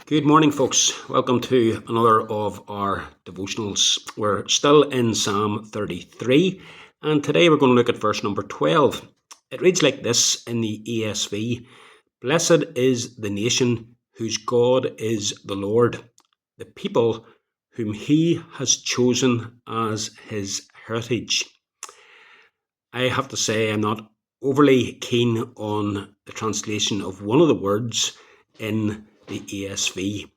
Good morning, folks. Welcome to another of our devotionals. We're still in Psalm 33, and today we're going to look at verse number 12. It reads like this in the ESV: Blessed is the nation whose God is the Lord, the people whom he has chosen as his heritage. I have to say I'm not overly keen on the translation of one of the words in the ESV.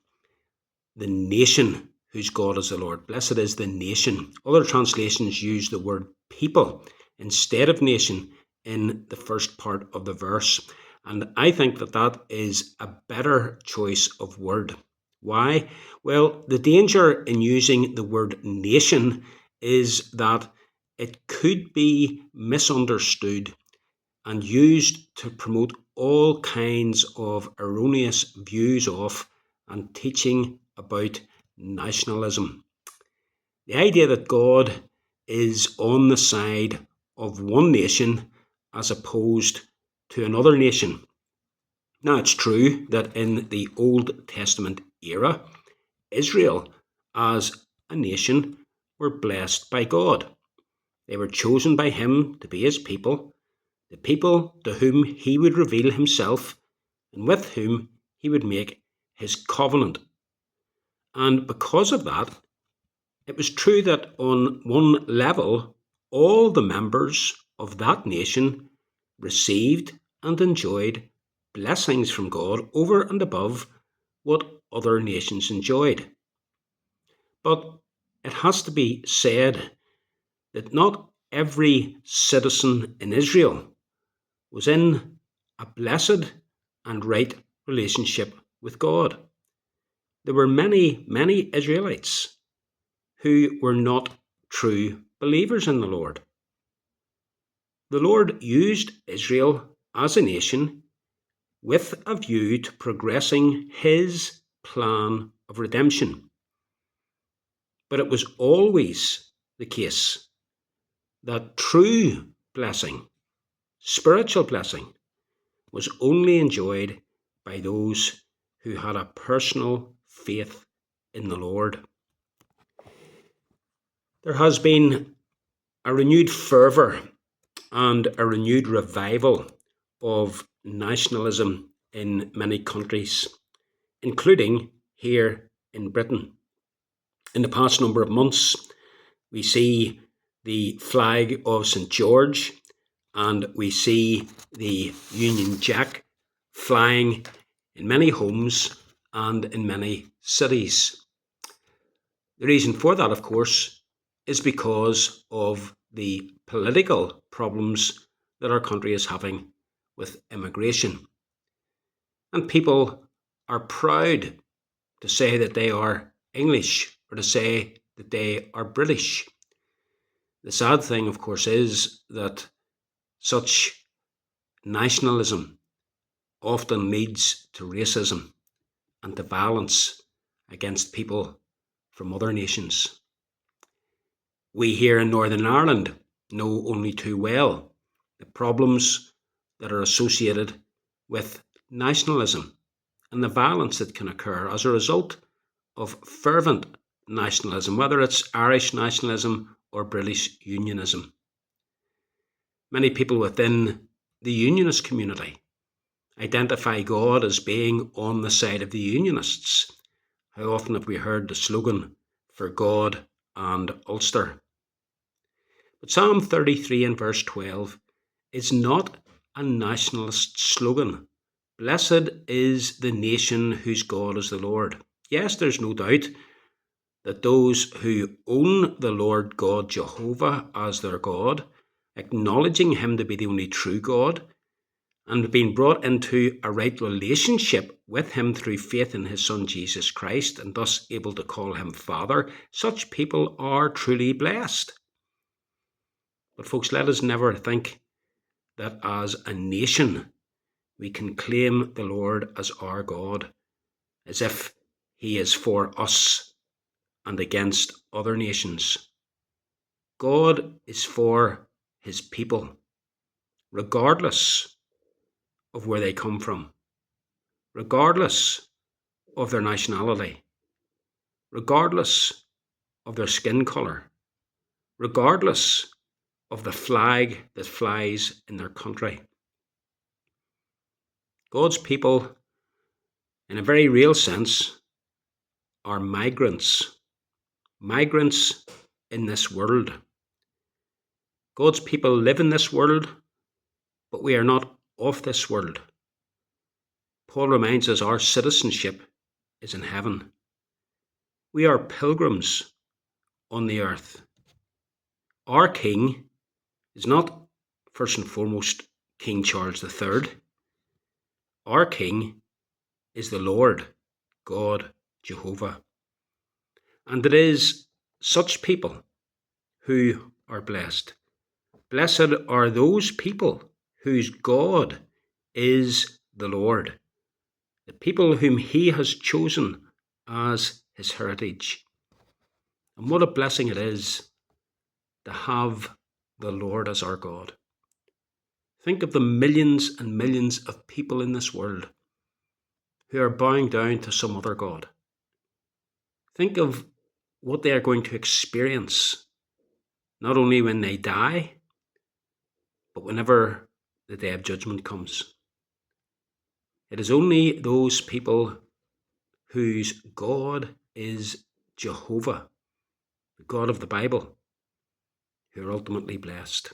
The nation whose God is the Lord. Blessed is the nation. Other translations use the word people instead of nation in the first part of the verse. And I think that is a better choice of word. Why? Well, the danger in using the word nation is that it could be misunderstood and used to promote all kinds of erroneous views of and teaching about nationalism. The idea that God is on the side of one nation as opposed to another nation. Now, it's true that in the Old Testament era, Israel as a nation were blessed by God. They were chosen by him to be his people, the people to whom he would reveal himself and with whom he would make his covenant. And because of that, it was true that on one level, all the members of that nation received and enjoyed blessings from God over and above what other nations enjoyed. But it has to be said that not every citizen in Israel was in a blessed and right relationship with God. There were many Israelites who were not true believers in the Lord. The Lord used Israel as a nation with a view to progressing his plan of redemption. But it was always the case that true blessing, spiritual blessing, was only enjoyed by those who had a personal faith in the Lord. There has been a renewed fervour and a renewed revival of nationalism in many countries, including here in Britain. In the past number of months, we see the flag of St. George and we see the Union Jack flying in many homes and in many cities. The reason for that, of course, is because of the political problems that our country is having with immigration. And people are proud to say that they are English or to say that they are British. The sad thing, of course, is that such nationalism often leads to racism and to violence against people from other nations. We here in Northern Ireland know only too well the problems that are associated with nationalism and the violence that can occur as a result of fervent nationalism, whether it's Irish nationalism or British unionism. Many people within the unionist community identify God as being on the side of the unionists. How often have we heard the slogan, "For God and Ulster"? But Psalm 33 and verse 12 is not a nationalist slogan. Blessed is the nation whose God is the Lord. Yes, there's no doubt that those who own the Lord God Jehovah as their God, acknowledging him to be the only true God, and being brought into a right relationship with him through faith in his Son Jesus Christ, and thus able to call him Father, such people are truly blessed. But folks, let us never think that as a nation we can claim the Lord as our God, as if he is for us and against other nations. God is for his people, regardless of where they come from, regardless of their nationality, regardless of their skin colour, regardless of the flag that flies in their country. God's people, in a very real sense, are migrants in this world. God's people live in this world, but we are not of this world. Paul reminds us our citizenship is in heaven. We are pilgrims on the earth. Our king is not first and foremost King Charles III. Our king is the Lord God Jehovah. And it is such people who are blessed. Blessed are those people whose God is the Lord, the people whom he has chosen as his heritage. And what a blessing it is to have the Lord as our God. Think of the millions and millions of people in this world who are bowing down to some other God. Think of what they are going to experience, not only when they die, but whenever the day of judgment comes. It is only those people whose God is Jehovah, the God of the Bible, who are ultimately blessed.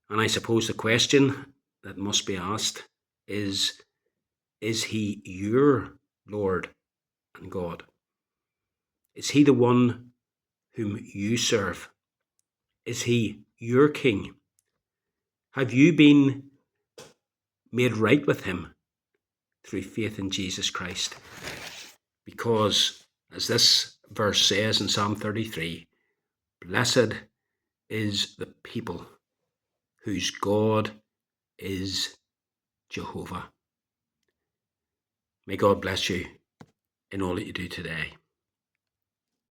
And I suppose the question that must be asked is he your Lord and God? Is he the one whom you serve? Is he your King? Have you been made right with him through faith in Jesus Christ? Because, as this verse says in Psalm 33, blessed is the people whose God is Jehovah. May God bless you in all that you do today.